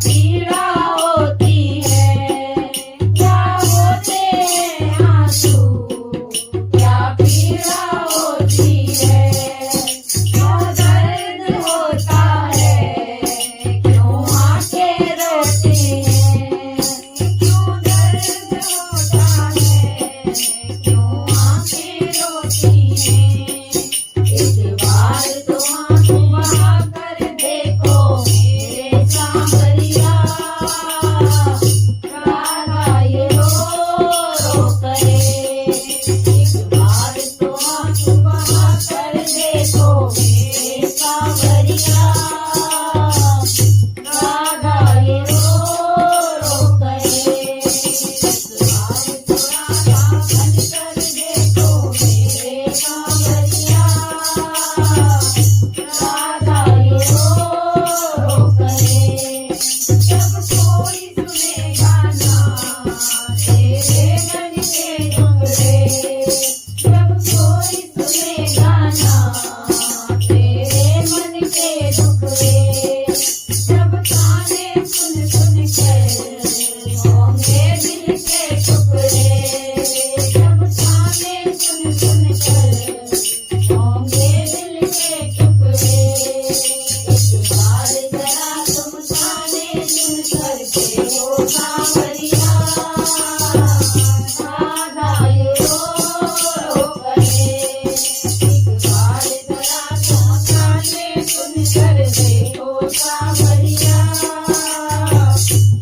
पीड़ा होती है, क्या होते हैं आंसू, क्या पीड़ा होती है, क्यों दर्द होता है, क्यों आंखें रोती हैं, क्यों दर्द होता है, क्यों आंखें रोती हैं। एक बार तो आंसू बहा कर देखो मेरे सांवरिया, राधा ये रो रो करे। एक बार तो आंसू बहा कर देखो मेरे सांवरिया, राधा ये रो रो करे। एक बार तो राधा बन कर देखो मेरे सांवरिया, राधा ये रो रो करे। जब कोई सुनेगा ना तेरे मन के टुकड़े, जब कोई सुनेगा ना तेरे मन के टुकड़े, जब ताने सुन सुन कर होंगे दिल के टुकड़े, जब ताने सुन सुन कर होंगे दिल के टुकड़े। एक बार जरा तुम ताने सुन कर देखो सांवरिया, राधा ये रो रो करे। एक बार जरा तुम ताने सुन कर देखो सांवरिया,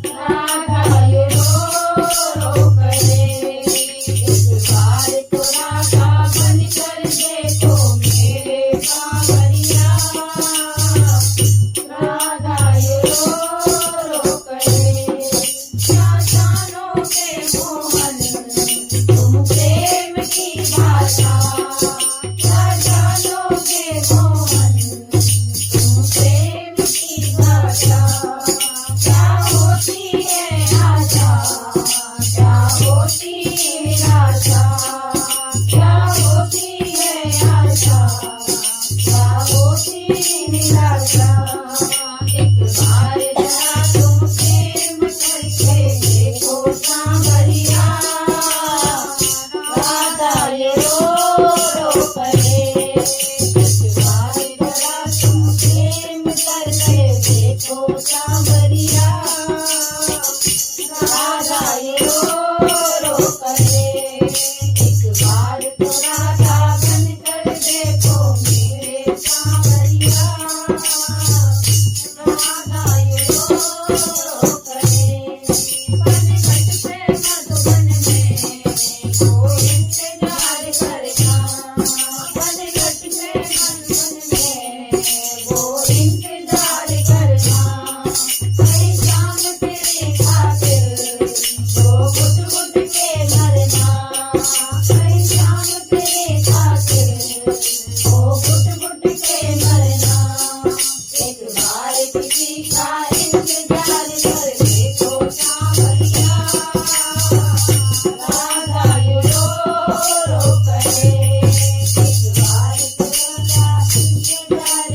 राधा ये रो रो करे। एक बार तो राधा बन कर देखो मेरे सांवरिया, राधा ये रो रो करे। क्या जानोगे मोहन तुम प्रेम की भाषा, क्या जानोगे मोहन तुम प्रेम की भाषा, क्या होती है आशा, क्या होती है आशा, क्या होती है आशा, क्या होती है निराशा। एक बार जरा तुम प्रेम करके देखो सांवरिया, राधा ये रो रो करे। एक बार जरा तुम प्रेम करके देखो सांवरिया, राधा ये रो रो करे। एक बार तो राधा बन कर देखो मेरे सांवरिया, राधा ये रो रो करे। बनघट से मधुबन में कोई इंतजार करता, बनघट से मधुबन में वो इंतजार करता। कई शाम तेरे खातिर वो घुट घुट के मरना, कई शाम तेरे खातिर वो घुट घुट के मरना। एक बार किसी का इंतजार कर देखो सांवरिया, राधा ये रो रो करे। एक बार तो राधा इंतजार